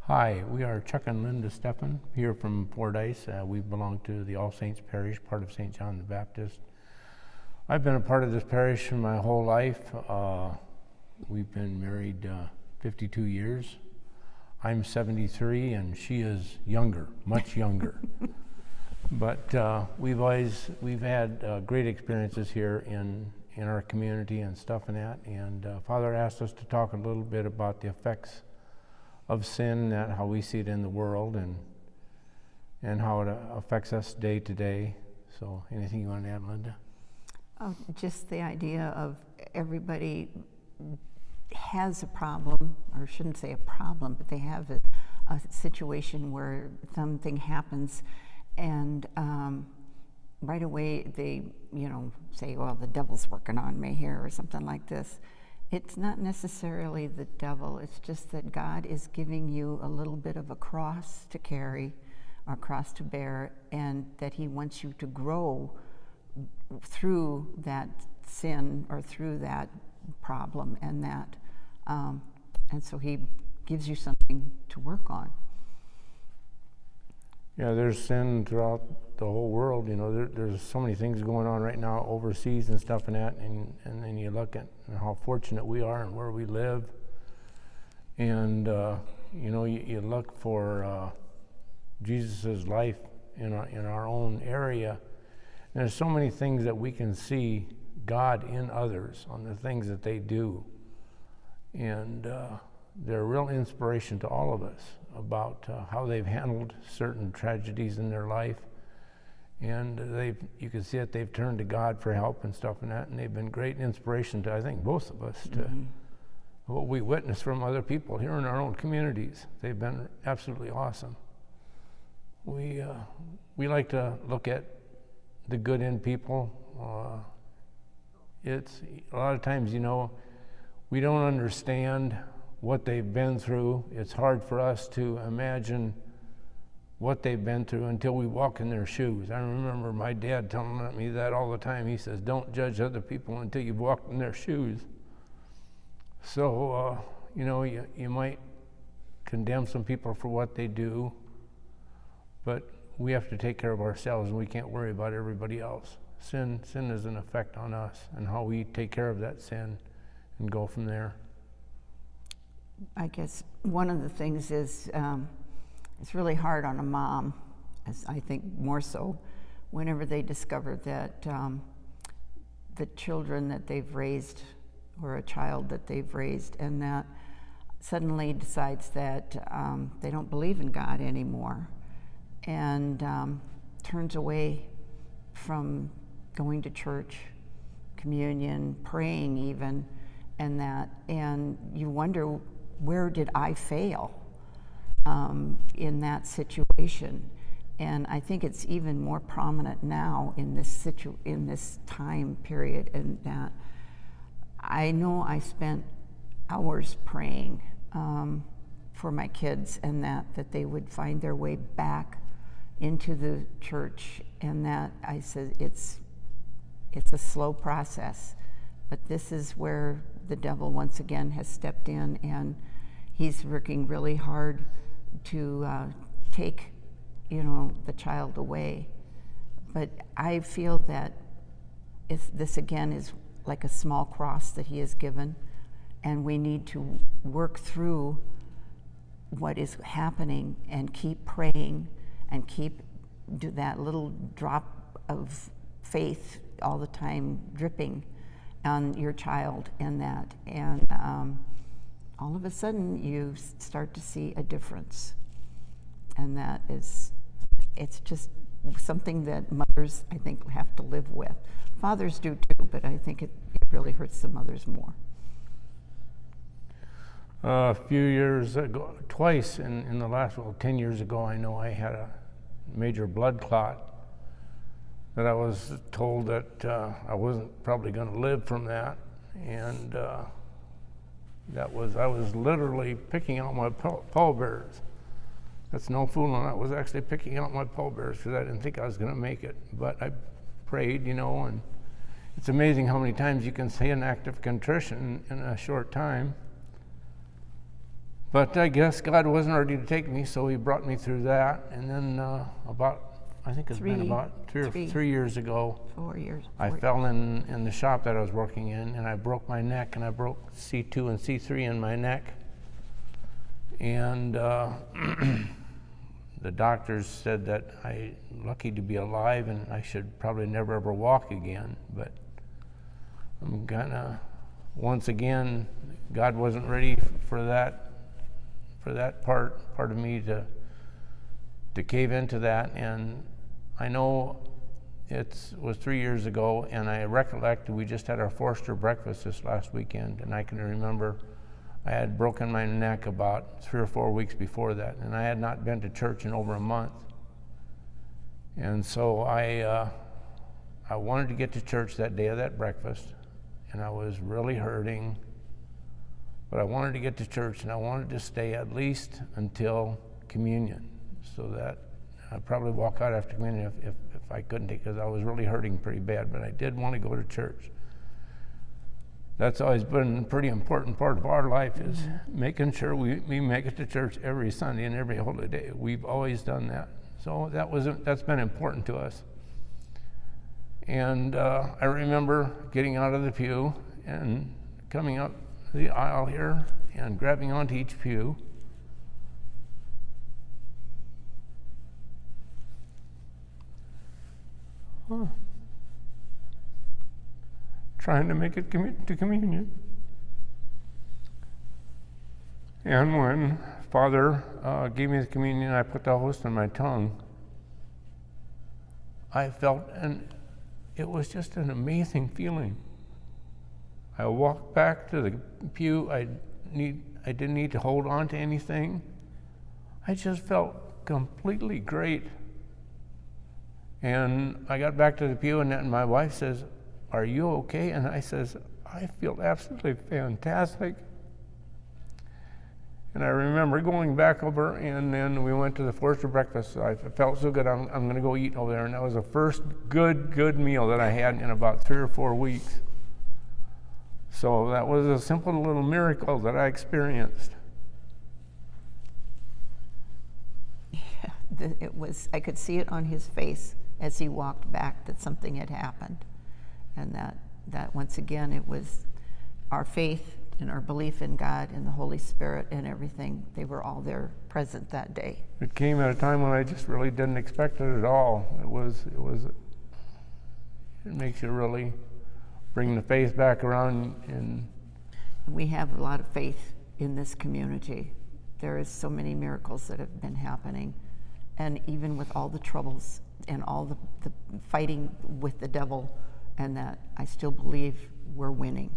Hi, we are Chuck and Linda Steffen here from Fordyce. We belong to the All Saints Parish, part of St. John the Baptist. I've been a part of this parish my whole life. We've been married 52 years. I'm 73 and she is younger, much younger. But we've had great experiences here in our community and stuff and that. And Father asked us to talk a little bit about the effects of sin, that how we see it in the world, and how it affects us day to day. So anything you want to add, Linda? Just the idea of everybody has a problem, or shouldn't say a problem, but they have a situation where something happens and right away they, say, well, the devil's working on me here or something like this. It's not necessarily the devil, it's just that God is giving you a little bit of a cross to carry, or a cross to bear, and that he wants you to grow through that sin or through that problem, and so he gives you something to work on. Yeah, there's sin throughout the whole world. There's so many things going on right now overseas and stuff and that, and then you look at how fortunate we are and where we live, and you look for Jesus's life in our own area, and there's so many things that we can see God in others on the things that they do, and they're a real inspiration to all of us about how they've handled certain tragedies in their life, and you can see that they've turned to God for help and stuff and that, and they've been great inspiration to, I think, both of us, to what we witness from other people here in our own communities. They've been absolutely awesome. We like to look at the good in people. It's a lot of times, we don't understand what they've been through. It's hard for us to imagine what they've been through until we walk in their shoes. I remember my dad telling me that all the time. He says, don't judge other people until you've walked in their shoes. So, you might condemn some people for what they do, but we have to take care of ourselves, and we can't worry about everybody else. Sin is an effect on us and how we take care of that sin and go from there. I guess one of the things is it's really hard on a mom, as I think more so, whenever they discover that the children that they've raised, or a child that they've raised, and that suddenly decides that they don't believe in God anymore, and turns away from going to church, communion, praying even, and you wonder, where did I fail in that situation? And I think it's even more prominent now in this time period, and that I know I spent hours praying for my kids, and that they would find their way back into the church, and that I said it's a slow process, but this is where the devil once again has stepped in, and he's working really hard to take, the child away. But I feel that this again is like a small cross that he has given, and we need to work through what is happening and keep praying and do that little drop of faith all the time dripping on your child, and all of a sudden you start to see a difference, and it's just something that mothers, I think, have to live with. Fathers do too, but I think it really hurts the mothers more. A few years ago, twice in the last 10 years ago, I know I had a major blood clot that I was told that I wasn't probably going to live from that, and I was literally picking out my pallbearers. That's no fooling. I was actually picking out my pallbearers because I didn't think I was going to make it. But I prayed, and it's amazing how many times you can say an act of contrition in a short time. But I guess God wasn't ready to take me, so he brought me through that. And then I think it's been about 3 years ago, 4 years. I fell in the shop that I was working in, and I broke my neck, and I broke C2 and C3 in my neck. And the doctors said that I'm lucky to be alive, and I should probably never ever walk again. But I'm once again, God wasn't ready for that part of me to cave into that. And I know it was 3 years ago, and I recollect we just had our Forster breakfast this last weekend, and I can remember I had broken my neck about 3 or 4 weeks before that, and I had not been to church in over a month. And so I wanted to get to church that day of that breakfast, and I was really hurting, but I wanted to get to church, and I wanted to stay at least until communion, so that I'd probably walk out after communion if I couldn't take it, because I was really hurting pretty bad, but I did want to go to church. That's always been a pretty important part of our life, is making sure we make it to church every Sunday and every holy day. We've always done that. So that's been important to us. And I remember getting out of the pew and coming up the aisle here and grabbing onto each pew. Trying to make it to communion. And when Father gave me the communion, I put the host on my tongue. I felt, and it was just an amazing feeling. I walked back to the pew. I didn't need to hold on to anything. I just felt completely great. And I got back to the pew, and my wife says, "Are you okay?" And I says, "I feel absolutely fantastic." And I remember going back over, and then we went to the Forster breakfast. I felt so good, I'm going to go eat over there. And that was the first good meal that I had in about 3 or 4 weeks. So that was a simple little miracle that I experienced. Yeah, I could see it on his face as he walked back that something had happened. And that once again, it was our faith and our belief in God and the Holy Spirit and everything. They were all there present that day. It came at a time when I just really didn't expect it at all. It makes you really bring the faith back around. And we have a lot of faith in this community. There is so many miracles that have been happening. And even with all the troubles and all the fighting with the devil, and that I still believe we're winning.